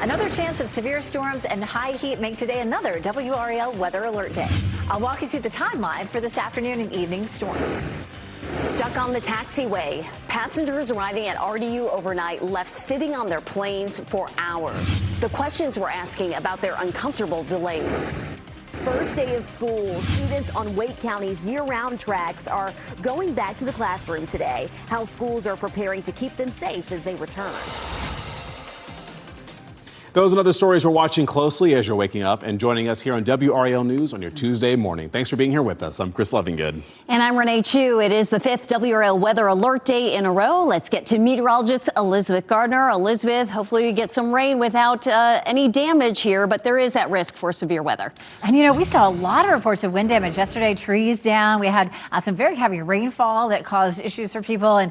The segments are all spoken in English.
Another chance of severe storms and high heat make today another WRAL weather alert day. I'll walk you through the timeline for this afternoon and evening storms. Stuck on the taxiway. Passengers arriving at RDU overnight left sitting on their planes for hours. The questions we're asking about their uncomfortable delays. First day of school, students on Wake County's year-round tracks are going back to the classroom today. How schools are preparing to keep them safe as they return. Those and other stories we're watching closely as you're waking up and joining us here on WRAL News on your Tuesday morning. Thanks for being here with us. I'm Chris Lovingood. And I'm Renee Chu. It is the 5th WRAL weather alert day in a row. Let's get to meteorologist Elizabeth Gardner. Elizabeth, hopefully we get some rain without any damage here, but there is that risk for severe weather. And, we saw a lot of reports of wind damage yesterday, trees down. We had some very heavy rainfall that caused issues for people. And,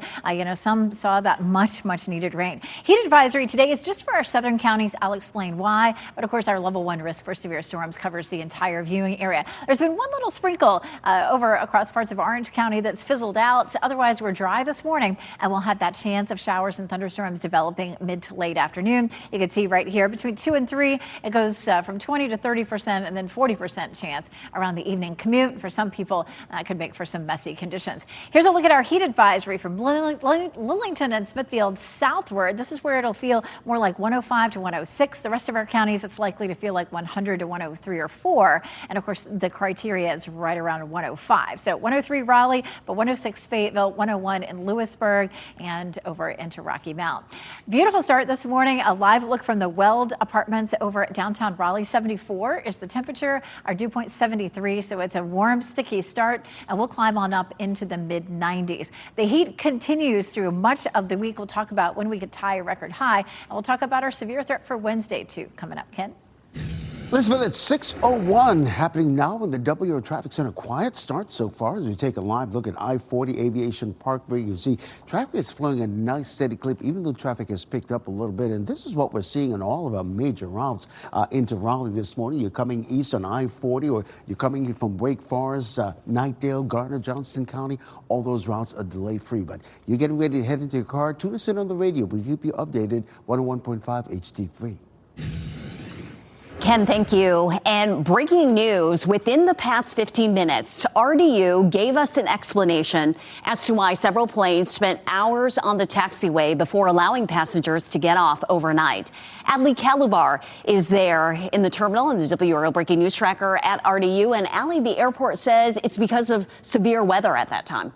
some saw that much needed rain. Heat advisory today is just for our southern counties. I'll explain why. But of course, our level 1 risk for severe storms covers the entire viewing area. There's been one little sprinkle over across parts of Orange County that's fizzled out. Otherwise, we're dry this morning, and we'll have that chance of showers and thunderstorms developing mid to late afternoon. You can see right here between 2 and 3, it goes from 20 to 30% and then 40% chance around the evening commute. For some people, could make for some messy conditions. Here's a look at our heat advisory from Lillington and Smithfield southward. This is where it'll feel more like 105 to 106. The rest of our counties, it's likely to feel like 100 to 103 or 4. And of course, the criteria is right around 105. So 103 Raleigh, but 106 Fayetteville, 101 in Lewisburg, and over into Rocky Mount. Beautiful start this morning. A live look from the Weld Apartments over at downtown Raleigh. 74 is the temperature. Our dew point 73. So it's a warm, sticky start, and we'll climb on up into the mid 90s. The heat continues through much of the week. We'll talk about when we could tie a record high, and we'll talk about our severe threat for Wednesday too coming up. Ken? Elizabeth, it's 6:01 happening now in the WRAL Traffic Center. Quiet start so far as we take a live look at I-40 Aviation Parkway. You see traffic is flowing at a nice steady clip, even though traffic has picked up a little bit. And this is what we're seeing on all of our major routes into Raleigh this morning. You're coming east on I-40, or you're coming in from Wake Forest, Knightdale, Gardner, Johnston County. All those routes are delay free. But you're getting ready to head into your car. Tune us in on the radio. We'll keep you updated. 101.5 HD3. Ken, thank you. And breaking news, within the past 15 minutes, RDU gave us an explanation as to why several planes spent hours on the taxiway before allowing passengers to get off overnight. Adley Kalubar is there in the terminal in the WRAL Breaking News Tracker at RDU. And Allie, the airport says it's because of severe weather at that time.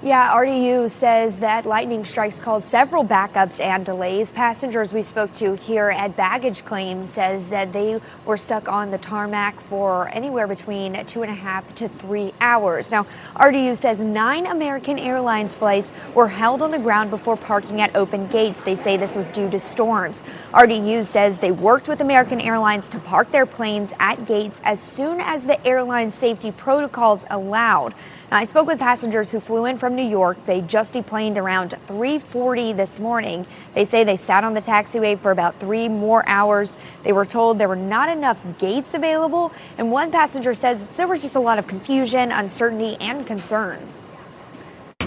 Yeah, RDU says that lightning strikes caused several backups and delays. Passengers we spoke to here at Baggage Claim says that they were stuck on the tarmac for anywhere between 2.5 to 3 hours. Now, RDU says 9 American Airlines flights were held on the ground before parking at open gates. They say this was due to storms. RDU says they worked with American Airlines to park their planes at gates as soon as the airline safety protocols allowed. Now, I spoke with passengers who flew in from New York. They just deplaned around 3:40 this morning. They say they sat on the taxiway for about 3 more hours. They were told there were not enough gates available. And one passenger says there was just a lot of confusion, uncertainty, and concern.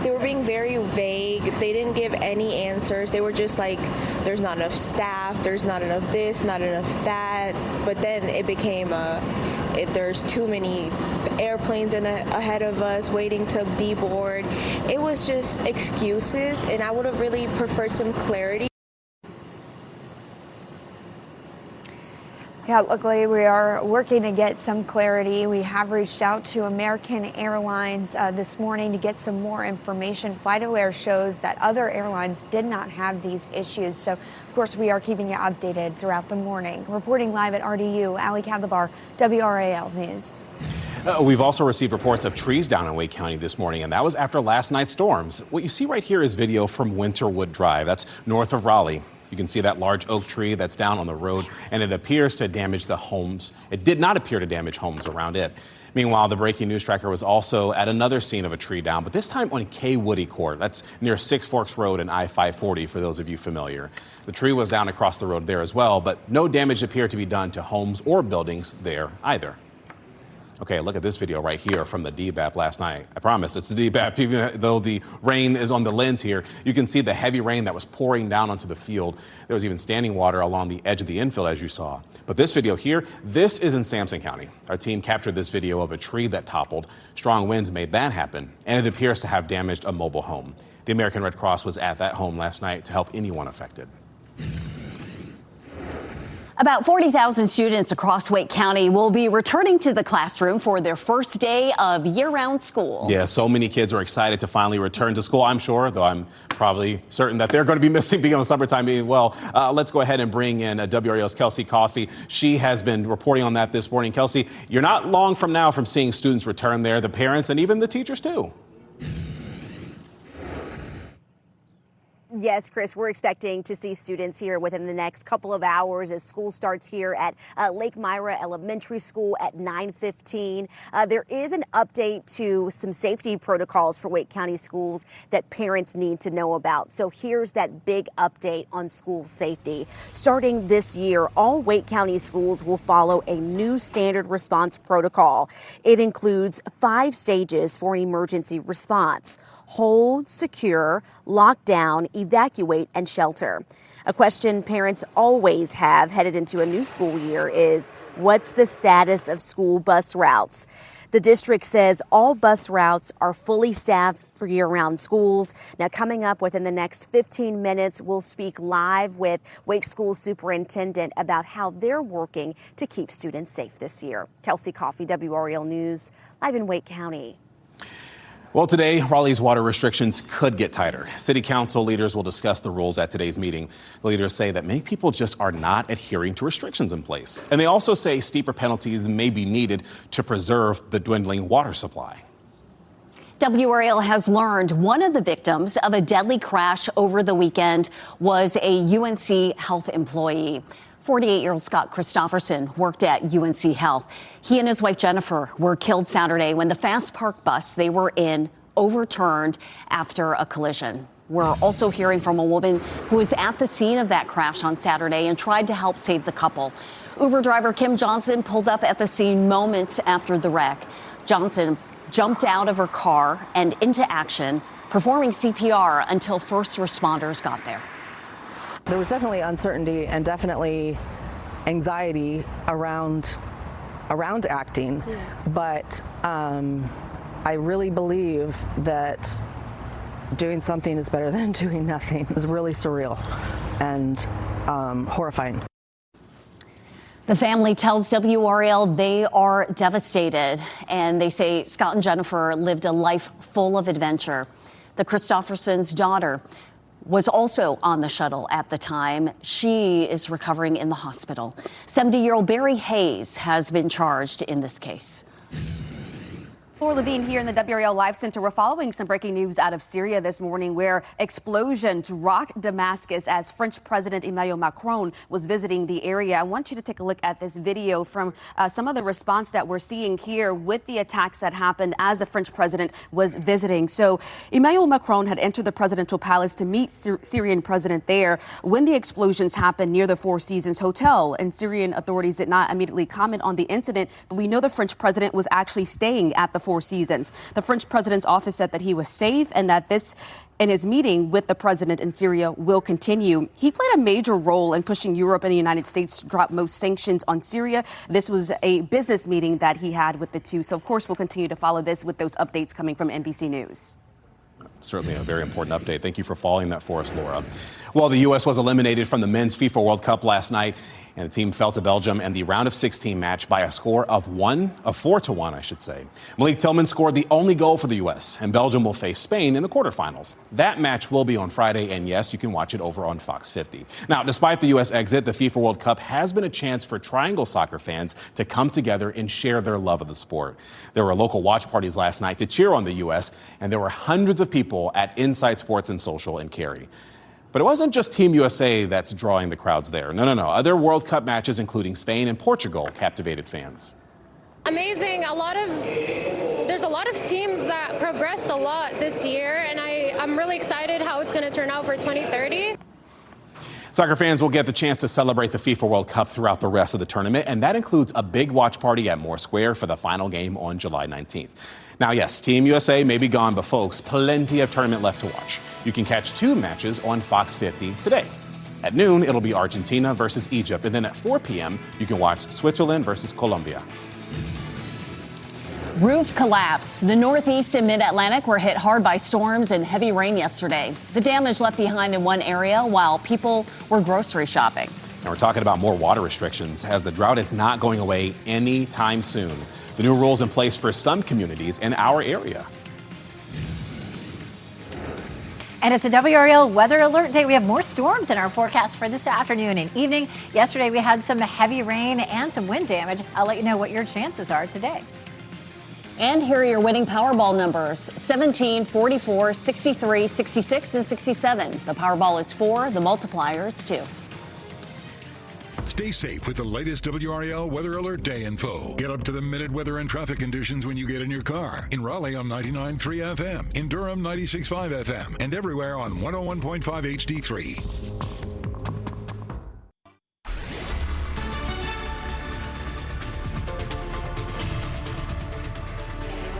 They were being very vague. They didn't give any answers. They were just like, there's not enough staff, there's not enough this, not enough that. But then it became there's too many airplanes ahead of us waiting to deboard. It was just excuses, and I would have really preferred some clarity. Yeah, luckily we are working to get some clarity. We have reached out to American Airlines this morning to get some more information. FlightAware shows that other airlines did not have these issues. So, of course, we are keeping you updated throughout the morning. Reporting live at RDU, Allie Kalubar, WRAL News. We've also received reports of trees down in Wake County this morning, and that was after last night's storms. What you see right here is video from Winterwood Drive. That's north of Raleigh. You can see that large oak tree that's down on the road, and it appears to damage the homes. It did not appear to damage homes around it. Meanwhile, the Breaking News Tracker was also at another scene of a tree down, but this time on K. Woody Court. That's near Six Forks Road and I-540, for those of you familiar. The tree was down across the road there as well, but no damage appeared to be done to homes or buildings there either. Okay, look at this video right here from the DBAP last night. I promise it's the DBAP, even though the rain is on the lens here. You can see the heavy rain that was pouring down onto the field. There was even standing water along the edge of the infield, as you saw. But this video here, this is in Sampson County. Our team captured this video of a tree that toppled. Strong winds made that happen, and it appears to have damaged a mobile home. The American Red Cross was at that home last night to help anyone affected. About 40,000 students across Wake County will be returning to the classroom for their first day of year-round school. Yeah, so many kids are excited to finally return to school, I'm sure, though I'm probably certain that they're going to be missing being on summertime being well. Let's go ahead and bring in WRAL's Kelsey Coffey. She has been reporting on that this morning. Kelsey, you're not long from now from seeing students return there, the parents and even the teachers too. Yes, Chris, we're expecting to see students here within the next couple of hours as school starts here at Lake Myra Elementary School at 9:15. There is an update to some safety protocols for Wake County schools that parents need to know about. So here's that big update on school safety. Starting this year, all Wake County schools will follow a new standard response protocol. It includes 5 stages for an emergency response: hold, secure, lock down, evacuate, and shelter. A question parents always have headed into a new school year is, what's the status of school bus routes? The district says all bus routes are fully staffed for year-round schools. Now, coming up within the next 15 minutes, we'll speak live with Wake School Superintendent about how they're working to keep students safe this year. Kelsey Coffey, WRAL News, live in Wake County. Well, today, Raleigh's water restrictions could get tighter. City council leaders will discuss the rules at today's meeting. The leaders say that many people just are not adhering to restrictions in place. And they also say steeper penalties may be needed to preserve the dwindling water supply. WRAL has learned one of the victims of a deadly crash over the weekend was a UNC Health employee. 48-year-old Scott Christopherson worked at UNC Health. He and his wife Jennifer were killed Saturday when the Fast Park bus they were in overturned after a collision. We're also hearing from a woman who was at the scene of that crash on Saturday and tried to help save the couple. Uber driver Kim Johnson pulled up at the scene moments after the wreck. Johnson jumped out of her car and into action, performing CPR until first responders got there. There was definitely uncertainty and definitely anxiety around acting, but I really believe that doing something is better than doing nothing. It was really surreal and horrifying. The family tells WRAL they are devastated, and they say Scott and Jennifer lived a life full of adventure. The Christophersons' daughter was also on the shuttle at the time. She is recovering in the hospital. 70-year-old Barry Hayes has been charged in this case. Laura Levine here in the WRAL Live Center. We're following some breaking news out of Syria this morning where explosions rocked Damascus as French President Emmanuel Macron was visiting the area. I want you to take a look at this video from some of the response that we're seeing here with the attacks that happened as the French president was visiting. So Emmanuel Macron had entered the presidential palace to meet Syrian president there when the explosions happened near the Four Seasons Hotel. And Syrian authorities did not immediately comment on the incident, but we know the French president was actually staying at the Four Seasons. The French president's office said that he was safe and that this and his meeting with the president in Syria will continue. He played a major role in pushing Europe and the United States to drop most sanctions on Syria. This was a business meeting that he had with the two. So, of course, we'll continue to follow this with those updates coming from NBC News. Certainly a very important update. Thank you for following that for us, Laura. Well, the U.S. was eliminated from the men's FIFA World Cup last night, and the team fell to Belgium in the round of 16 match by a score of 4-1, I should say. Malik Tillman scored the only goal for the U.S., and Belgium will face Spain in the quarterfinals. That match will be on Friday, and yes, you can watch it over on Fox 50. Now, despite the U.S. exit, the FIFA World Cup has been a chance for Triangle soccer fans to come together and share their love of the sport. There were local watch parties last night to cheer on the U.S., and there were hundreds of people at Inside Sports and Social in Cary. But it wasn't just Team USA that's drawing the crowds there. No. Other World Cup matches, including Spain and Portugal, captivated fans. Amazing. There's a lot of teams that progressed a lot this year, and I'm really excited how it's going to turn out for 2030. Soccer fans will get the chance to celebrate the FIFA World Cup throughout the rest of the tournament, and that includes a big watch party at Moore Square for the final game on July 19th. Now, yes, Team USA may be gone, but folks, plenty of tournament left to watch. You can catch 2 matches on Fox 50 today. At noon, it'll be Argentina versus Egypt, and then at 4 p.m., you can watch Switzerland versus Colombia. Roof collapse. The Northeast and Mid-Atlantic were hit hard by storms and heavy rain yesterday. The damage left behind in one area while people were grocery shopping. And we're talking about more water restrictions as the drought is not going away anytime soon. The new rules in place for some communities in our area. And it's a WRAL weather alert day. We have more storms in our forecast for this afternoon and evening. Yesterday, we had some heavy rain and some wind damage. I'll let you know what your chances are today. And here are your winning Powerball numbers: 17, 44, 63, 66, and 67. The Powerball is 4. The multiplier is 2. Stay safe with the latest WRAL Weather Alert Day info. Get up to the minute weather and traffic conditions when you get in your car. In Raleigh on 99.3 FM, in Durham 96.5 FM, and everywhere on 101.5 HD3.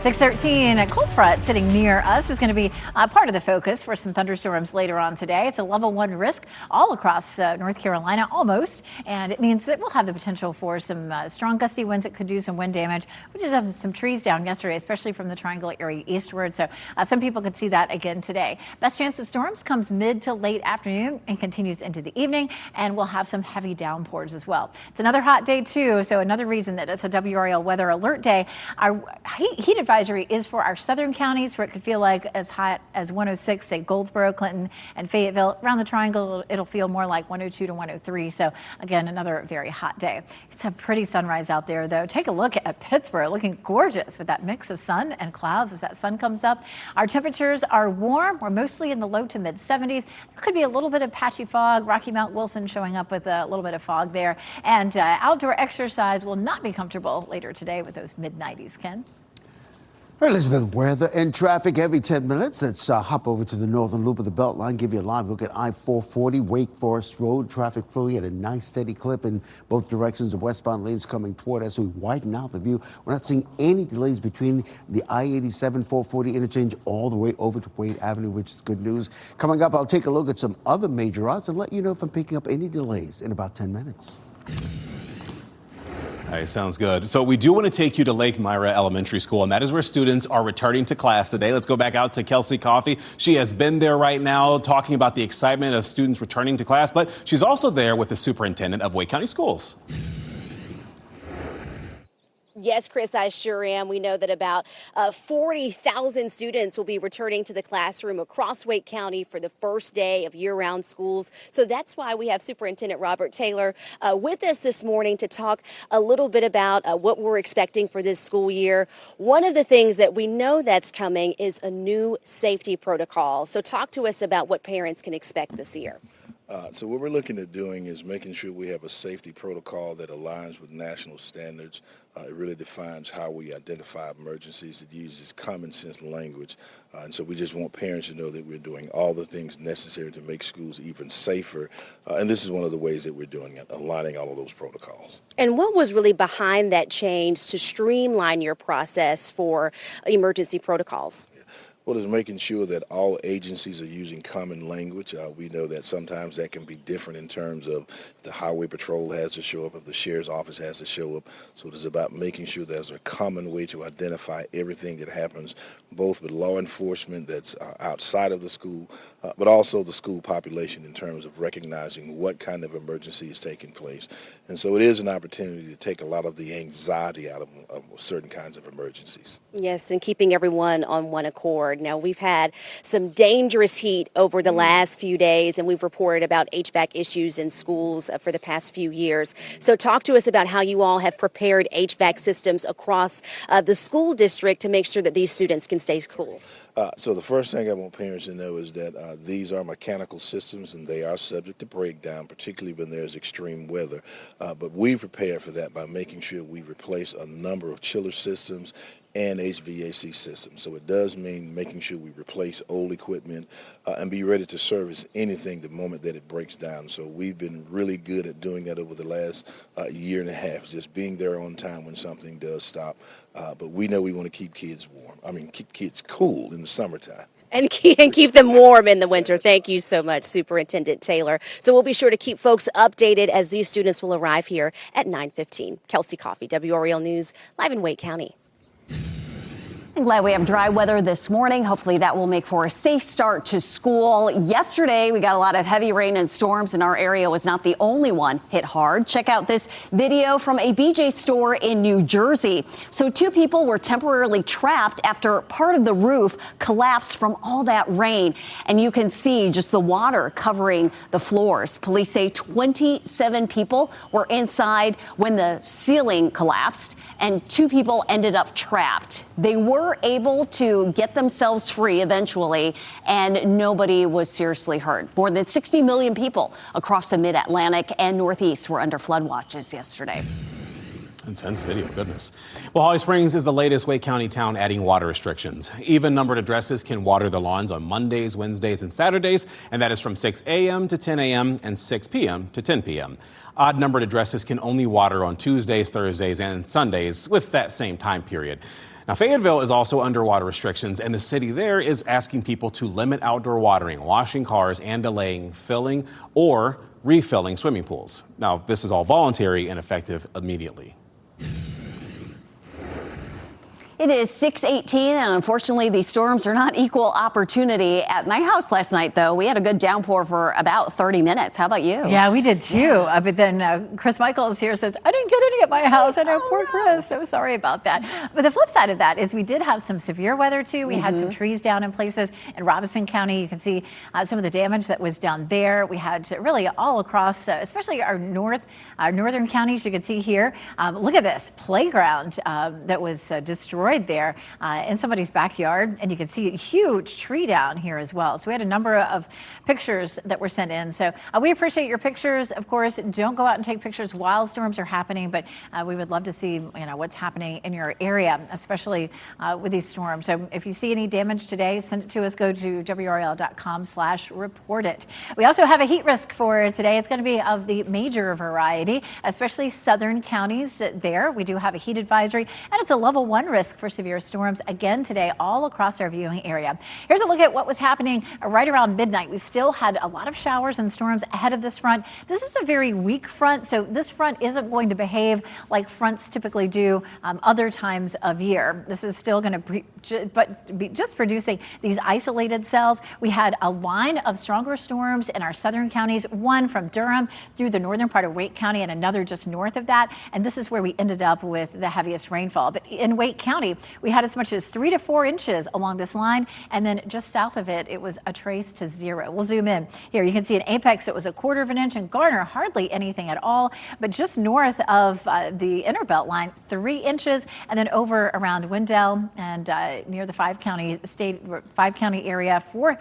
6:13, a cold front sitting near us is going to be part of the focus for some thunderstorms later on today. It's a level 1 risk all across North Carolina, almost, and it means that we'll have the potential for some strong gusty winds that could do some wind damage. We just have some trees down yesterday, especially from the Triangle area eastward, so some people could see that again today. Best chance of storms comes mid to late afternoon and continues into the evening, and we'll have some heavy downpours as well. It's another hot day too, so another reason that it's a WRAL weather alert day. Our heat advisory is for our southern counties where it could feel like as hot as 106, say Goldsboro, Clinton, and Fayetteville. Around the Triangle, it'll feel more like 102 to 103. So again, another very hot day. It's a pretty sunrise out there, though. Take a look at Pittsburgh, looking gorgeous with that mix of sun and clouds as that sun comes up. Our temperatures are warm. We're mostly in the low to mid 70s. There could be a little bit of patchy fog. Rocky Mount Wilson showing up with a little bit of fog there. And outdoor exercise will not be comfortable later today with those mid 90s, Ken. All right, Elizabeth, weather and traffic every 10 minutes. Let's hop over to the northern loop of the Beltline, give you a live look at I-440 Wake Forest Road. Traffic flowing at a nice steady clip in both directions. The westbound lanes coming toward us. We widen out the view. We're not seeing any delays between the I-87 440 interchange all the way over to Wade Avenue, which is good news. Coming up, I'll take a look at some other major routes and let you know if I'm picking up any delays in about 10 minutes. Hey, sounds good. So we do want to take you to Lake Myra Elementary School, and that is where students are returning to class today. Let's go back out to Kelsey Coffey. She has been there right now talking about the excitement of students returning to class, but she's also there with the superintendent of Wake County Schools. Yes, Chris, I sure am. We know that about 40,000 students will be returning to the classroom across Wake County for the first day of year-round schools. So that's why we have Superintendent Robert Taylor with us this morning to talk a little bit about what we're expecting for this school year. One of the things that we know that's coming is a new safety protocol. So talk to us about what parents can expect this year. So what we're looking at doing is making sure we have a safety protocol that aligns with national standards. It really defines how we identify emergencies. It uses common sense language. And so we just want parents to know that we're doing all the things necessary to make schools even safer. And this is one of the ways that we're doing it, aligning all of those protocols. And what was really behind that change to streamline your process for emergency protocols? Well, it's making sure that all agencies are using common language. We know that sometimes that can be different in terms of if the highway patrol has to show up, if the sheriff's office has to show up. So it is about making sure there's a common way to identify everything that happens, both with law enforcement that's outside of the school, but also the school population in terms of recognizing what kind of emergency is taking place. And so it is an opportunity to take a lot of the anxiety out of certain kinds of emergencies. Yes, and keeping everyone on one accord. Now, we've had some dangerous heat over the last few days, and we've reported about HVAC issues in schools for the past few years. So talk to us about how you all have prepared HVAC systems across the school district to make sure that these students can stay cool. So the first thing I want parents to know is that these are mechanical systems and they are subject to breakdown, particularly when there's extreme weather. But we prepare for that by making sure we replace a number of chiller systems and HVAC systems. So it does mean making sure we replace old equipment and be ready to service anything the moment that it breaks down. So we've been really good at doing that over the last year and a half, just being there on time when something does stop. But we know we want to keep kids warm. Keep kids cool in the summertime. And keep them warm in the winter. Thank you so much, Superintendent Taylor. So we'll be sure to keep folks updated as these students will arrive here at 9:15. Kelsey Coffey, WRAL News, live in Wake County. I'm glad we have dry weather this morning. Hopefully that will make for a safe start to school. Yesterday, we got a lot of heavy rain and storms, and our area was not the only one hit hard. Check out this video from a BJ store in New Jersey. So 2 people were temporarily trapped after part of the roof collapsed from all that rain. And you can see just the water covering the floors. Police say 27 people were inside when the ceiling collapsed, and 2 people ended up trapped. They were able to get themselves free eventually, and nobody was seriously hurt. More than 60 million people across the mid-Atlantic and Northeast were under flood watches yesterday. Intense video, goodness. Well, Holly Springs is the latest Wake County town adding water restrictions. Even-numbered addresses can water their lawns on Mondays, Wednesdays, and Saturdays, and that is from 6 a.m. to 10 a.m. and 6 p.m. to 10 p.m. Odd-numbered addresses can only water on Tuesdays, Thursdays, and Sundays with that same time period. Now, Fayetteville is also under water restrictions, and the city there is asking people to limit outdoor watering, washing cars, and delaying filling or refilling swimming pools. Now, this is all voluntary and effective immediately. It is 6:18, and unfortunately, these storms are not equal opportunity. At my house last night, though, we had a good downpour for about 30 minutes. How about you? Yeah, we did too. But then Chris Michaels here says, I didn't get any at my house. I know, poor Chris. So sorry about that. But the flip side of that is we did have some severe weather too. We had some trees down in places in Robinson County. You can see some of the damage that was down there. We had really all across, especially our northern counties. You can see here. Look at this playground that was destroyed there in somebody's backyard, and you can see a huge tree down here as well. So we had a number of pictures that were sent in. So we appreciate your pictures. Of course, don't go out and take pictures while storms are happening, but we would love to see what's happening in your area, especially with these storms. So if you see any damage today, send it to us. Go to WRAL.com/report it. We also have a heat risk for today. It's going to be of the major variety, especially southern counties there. We do have a heat advisory, and it's a level 1 risk for severe storms again today all across our viewing area. Here's a look at what was happening right around midnight. We still had a lot of showers and storms ahead of this front. This is a very weak front, so this front isn't going to behave like fronts typically do other times of year. This is still going to be just producing these isolated cells. We had a line of stronger storms in our southern counties, one from Durham through the northern part of Wake County and another just north of that. And this is where we ended up with the heaviest rainfall. But in Wake County, we had as much as 3 to 4 inches along this line, and then just south of it, it was a trace to 0. We'll zoom in here. You can see in Apex, it was 1/4 of an inch, and Garner, hardly anything at all. But just north of the inner belt line, 3 inches, and then over around Wendell and near the 5-county area, 4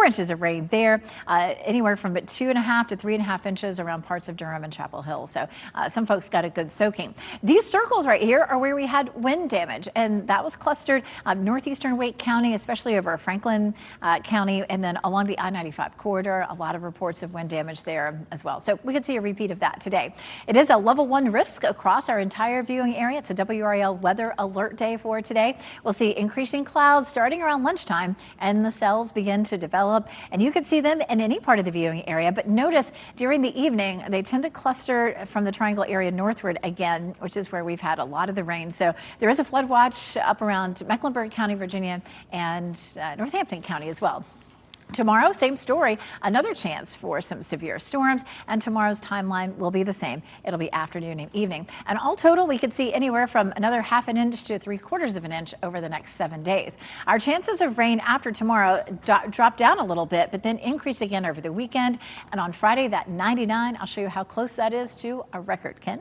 inches of rain there. Anywhere from 2.5 to 3.5 inches around parts of Durham and Chapel Hill. So some folks got a good soaking. These circles right here are where we had wind damage, and that was clustered northeastern Wake County, especially over Franklin County, and then along the I-95 corridor. A lot of reports of wind damage there as well. So we could see a repeat of that today. It is a level 1 risk across our entire viewing area. It's a WRAL weather alert day for today. We'll see increasing clouds starting around lunchtime, and the cells begin to develop, and you can see them in any part of the viewing area. But notice during the evening, they tend to cluster from the triangle area northward again, which is where we've had a lot of the rain. So there is a flood watch up around Mecklenburg County, Virginia, and Northampton County as well. Tomorrow, same story, another chance for some severe storms, and tomorrow's timeline will be the same. It'll be afternoon and evening. And all total, we could see anywhere from another 1/2 an inch to 3/4 of an inch over the next 7 days. Our chances of rain after tomorrow drop down a little bit, but then increase again over the weekend. And on Friday, that 99, I'll show you how close that is to a record, Ken.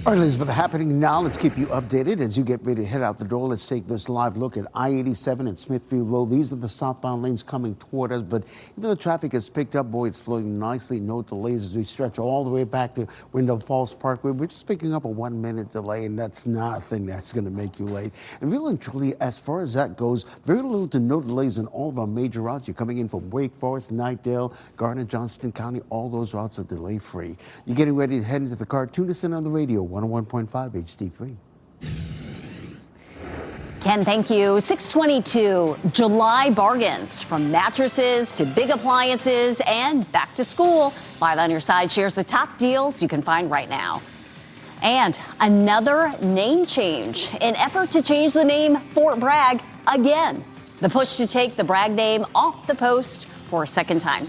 All right, Elizabeth, happening now. Let's keep you updated as you get ready to head out the door. Let's take this live look at I-87 and Smithfield Road. These are the southbound lanes coming toward us, but even though traffic has picked up, boy, it's flowing nicely. No delays as we stretch all the way back to Wyndham Falls Parkway. We're just picking up a 1 minute delay, and that's nothing that's going to make you late. And really and truly, as far as that goes, very little to no delays on all of our major routes. You're coming in from Wake Forest, Nightdale, Gardner, Johnston County. All those routes are delay-free. You're getting ready to head into the car. Tune us in on the radio. 101.5 HD3. Ken, thank you. 622, July bargains from mattresses to big appliances and back to school. Five on Your Side shares the top deals you can find right now. And another name change, an effort to change the name Fort Bragg again. The push to take the Bragg name off the post for a second time.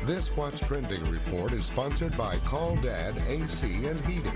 This What's Trending report is sponsored by Call Dad AC and Heating.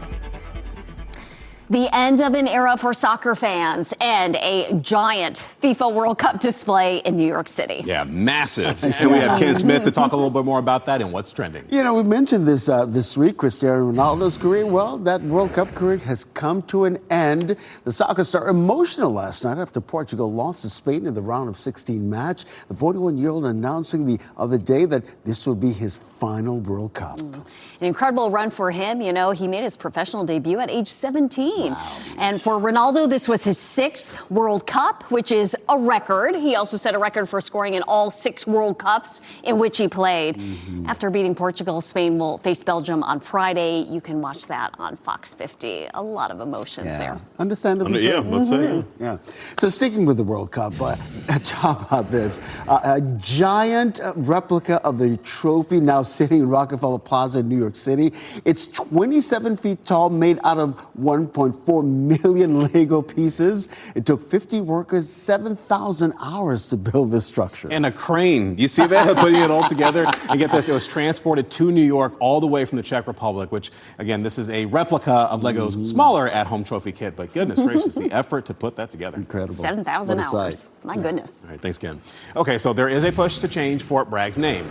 The end of an era for soccer fans and a giant FIFA World Cup display in New York City. Yeah, massive. And we have Ken Smith to talk a little bit more about that and what's trending. You know, we mentioned this this week, Cristiano Ronaldo's career. Well, that World Cup career has come to an end. The soccer star emotional last night after Portugal lost to Spain in the round of 16 match. The 41-year-old announcing the other day that this will be his final World Cup. An incredible run for him. You know, he made his professional debut at age 17. Wow. And for Ronaldo, this was his 6th World Cup, which is a record. He also set a record for scoring in all 6 World Cups in which he played. After beating Portugal, Spain will face Belgium on Friday. You can watch that on Fox 50. A lot Yeah, of emotions there. understandably Yeah, so. let's say. Yeah. So sticking with the World Cup, how about this? A giant replica of the trophy now sitting in Rockefeller Plaza in New York City. It's 27 feet tall, made out of 1.4 million Lego pieces. It took 50 workers 7,000 hours to build this structure. And a crane. You see that? Putting it all together. And get this, it was transported to New York all the way from the Czech Republic, which, again, this is a replica of Lego's smaller at-home trophy kit. But goodness gracious, the effort to put that together. Incredible. 7,000 hours. My goodness. All right, thanks, Ken. Okay, so there is a push to change Fort Bragg's name.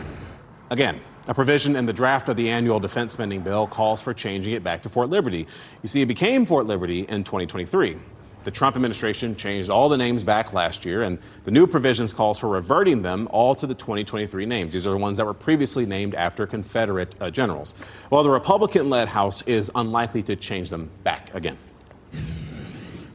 Again, a provision in the draft of the annual defense spending bill calls for changing it back to Fort Liberty. You see, it became Fort Liberty in 2023. The Trump administration changed all the names back last year, and the new provisions calls for reverting them all to the 2023 names. These are the ones that were previously named after Confederate generals. Well, the Republican-led House is unlikely to change them back again.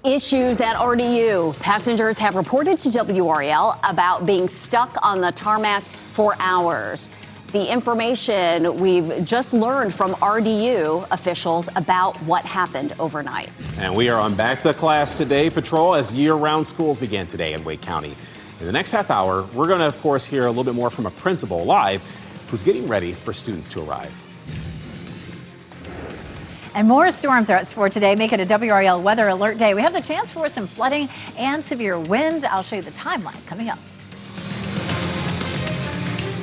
Issues at RDU. Passengers have reported to WRAL about being stuck on the tarmac for hours. The information we've just learned from RDU officials about what happened overnight. And we are on Back to Class Today patrol as year-round schools began today in Wake County. In the next half hour, we're going to, of course, hear a little bit more from a principal live who's getting ready for students to arrive. And more storm threats for today make it a WRAL weather alert day. We have the chance for some flooding and severe wind. I'll show you the timeline coming up.